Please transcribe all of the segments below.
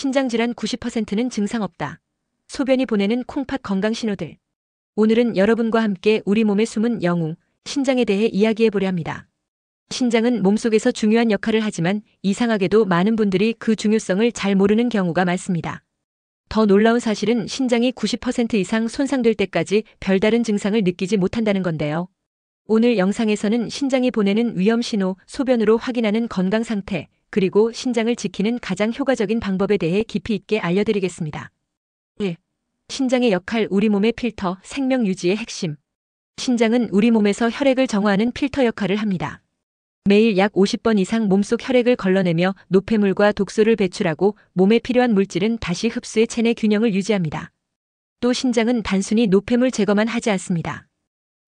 신장질환 90%는 증상 없다. 소변이 보내는 콩팥 건강 신호들. 오늘은 여러분과 함께 우리 몸의 숨은 영웅, 신장에 대해 이야기해보려 합니다. 신장은 몸속에서 중요한 역할을 하지만 이상하게도 많은 분들이 그 중요성을 잘 모르는 경우가 많습니다. 더 놀라운 사실은 신장이 90% 이상 손상될 때까지 별다른 증상을 느끼지 못한다는 건데요. 오늘 영상에서는 신장이 보내는 위험 신호, 소변으로 확인하는 건강 상태, 그리고 신장을 지키는 가장 효과적인 방법에 대해 깊이 있게 알려드리겠습니다. 1. 신장의 역할, 우리 몸의 필터, 생명 유지의 핵심. 신장은 우리 몸에서 혈액을 정화하는 필터 역할을 합니다. 매일 약 50번 이상 몸속 혈액을 걸러내며 노폐물과 독소를 배출하고 몸에 필요한 물질은 다시 흡수해 체내 균형을 유지합니다. 또 신장은 단순히 노폐물 제거만 하지 않습니다.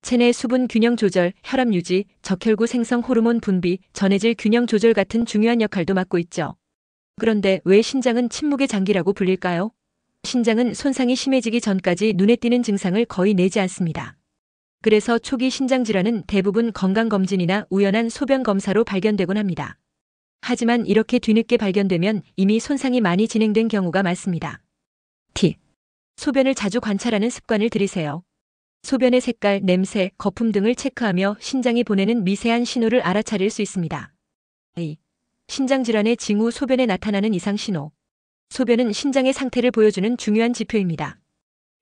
체내 수분 균형 조절, 혈압 유지, 적혈구 생성 호르몬 분비, 전해질 균형 조절 같은 중요한 역할도 맡고 있죠. 그런데 왜 신장은 침묵의 장기라고 불릴까요? 신장은 손상이 심해지기 전까지 눈에 띄는 증상을 거의 내지 않습니다. 그래서 초기 신장질환은 대부분 건강검진이나 우연한 소변 검사로 발견되곤 합니다. 하지만 이렇게 뒤늦게 발견되면 이미 손상이 많이 진행된 경우가 많습니다. T. 소변을 자주 관찰하는 습관을 들이세요. 소변의 색깔, 냄새, 거품 등을 체크하며 신장이 보내는 미세한 신호를 알아차릴 수 있습니다. A. 신장질환의 징후, 소변에 나타나는 이상 신호. 소변은 신장의 상태를 보여주는 중요한 지표입니다.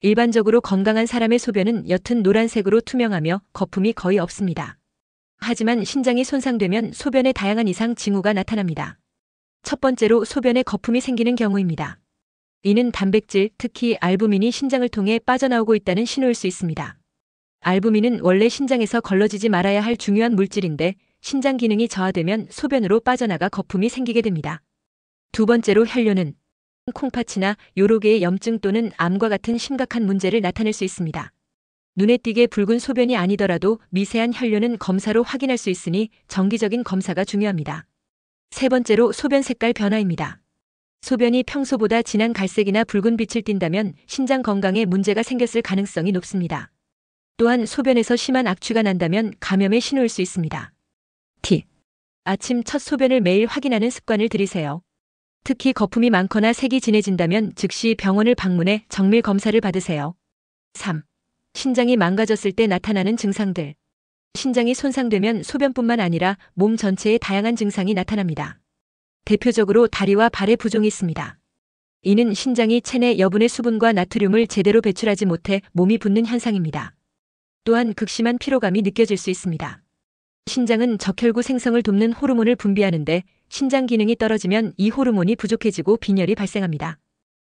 일반적으로 건강한 사람의 소변은 옅은 노란색으로 투명하며 거품이 거의 없습니다. 하지만 신장이 손상되면 소변에 다양한 이상 징후가 나타납니다. 첫 번째로 소변에 거품이 생기는 경우입니다. 이는 단백질, 특히 알부민이 신장을 통해 빠져나오고 있다는 신호일 수 있습니다. 알부민은 원래 신장에서 걸러지지 말아야 할 중요한 물질인데 신장 기능이 저하되면 소변으로 빠져나가 거품이 생기게 됩니다. 두 번째로 혈뇨는 콩팥이나 여러 개의 염증 또는 암과 같은 심각한 문제를 나타낼 수 있습니다. 눈에 띄게 붉은 소변이 아니더라도 미세한 혈뇨는 검사로 확인할 수 있으니 정기적인 검사가 중요합니다. 세 번째로 소변 색깔 변화입니다. 소변이 평소보다 진한 갈색이나 붉은 빛을 띈다면 신장 건강에 문제가 생겼을 가능성이 높습니다. 또한 소변에서 심한 악취가 난다면 감염의 신호일 수 있습니다. T. 아침 첫 소변을 매일 확인하는 습관을 들이세요. 특히 거품이 많거나 색이 진해진다면 즉시 병원을 방문해 정밀 검사를 받으세요. 3. 신장이 망가졌을 때 나타나는 증상들. 신장이 손상되면 소변뿐만 아니라 몸 전체에 다양한 증상이 나타납니다. 대표적으로 다리와 발에 부종이 있습니다. 이는 신장이 체내 여분의 수분과 나트륨을 제대로 배출하지 못해 몸이 붓는 현상입니다. 또한 극심한 피로감이 느껴질 수 있습니다. 신장은 적혈구 생성을 돕는 호르몬을 분비하는데 신장 기능이 떨어지면 이 호르몬이 부족해지고 빈혈이 발생합니다.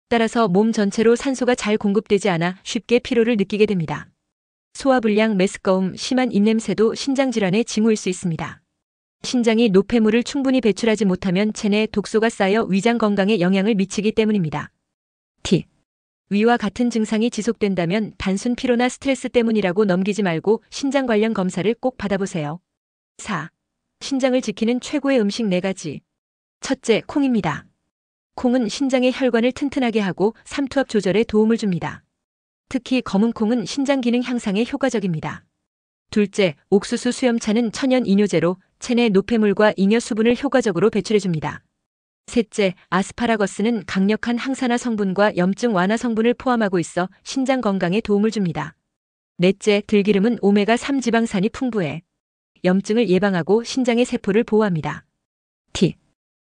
따라서 몸 전체로 산소가 잘 공급되지 않아 쉽게 피로를 느끼게 됩니다. 소화불량, 메스꺼움, 심한 입냄새도 신장질환의 징후일 수 있습니다. 신장이 노폐물을 충분히 배출하지 못하면 체내에 독소가 쌓여 위장 건강에 영향을 미치기 때문입니다. T. 위와 같은 증상이 지속된다면 단순 피로나 스트레스 때문이라고 넘기지 말고 신장 관련 검사를 꼭 받아보세요. 4. 신장을 지키는 최고의 음식 4가지. 첫째, 콩입니다. 콩은 신장의 혈관을 튼튼하게 하고 삼투압 조절에 도움을 줍니다. 특히 검은 콩은 신장 기능 향상에 효과적입니다. 둘째, 옥수수 수염차는 천연 이뇨제로 체내 노폐물과 잉여 수분을 효과적으로 배출해줍니다. 셋째, 아스파라거스는 강력한 항산화 성분과 염증 완화 성분을 포함하고 있어 신장 건강에 도움을 줍니다. 넷째, 들기름은 오메가3 지방산이 풍부해 염증을 예방하고 신장의 세포를 보호합니다. T.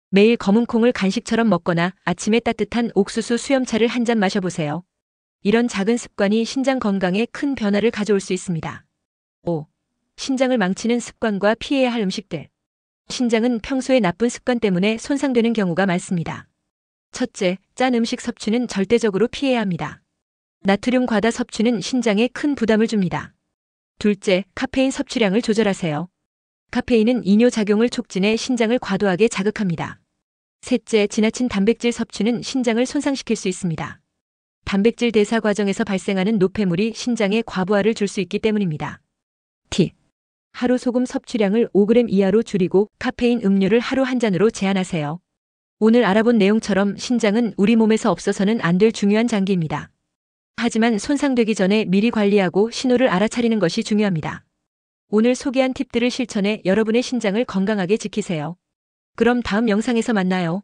매일 검은 콩을 간식처럼 먹거나 아침에 따뜻한 옥수수 수염차를 한 잔 마셔보세요. 이런 작은 습관이 신장 건강에 큰 변화를 가져올 수 있습니다. 5. 신장을 망치는 습관과 피해야 할 음식들. 신장은 평소의 나쁜 습관 때문에 손상되는 경우가 많습니다. 첫째, 짠 음식 섭취는 절대적으로 피해야 합니다. 나트륨 과다 섭취는 신장에 큰 부담을 줍니다. 둘째, 카페인 섭취량을 조절하세요. 카페인은 이뇨 작용을 촉진해 신장을 과도하게 자극합니다. 셋째, 지나친 단백질 섭취는 신장을 손상시킬 수 있습니다. 단백질 대사 과정에서 발생하는 노폐물이 신장에 과부하를 줄 수 있기 때문입니다. T. 하루 소금 섭취량을 5g 이하로 줄이고 카페인 음료를 하루 한 잔으로 제한하세요. 오늘 알아본 내용처럼 신장은 우리 몸에서 없어서는 안 될 중요한 장기입니다. 하지만 손상되기 전에 미리 관리하고 신호를 알아차리는 것이 중요합니다. 오늘 소개한 팁들을 실천해 여러분의 신장을 건강하게 지키세요. 그럼 다음 영상에서 만나요.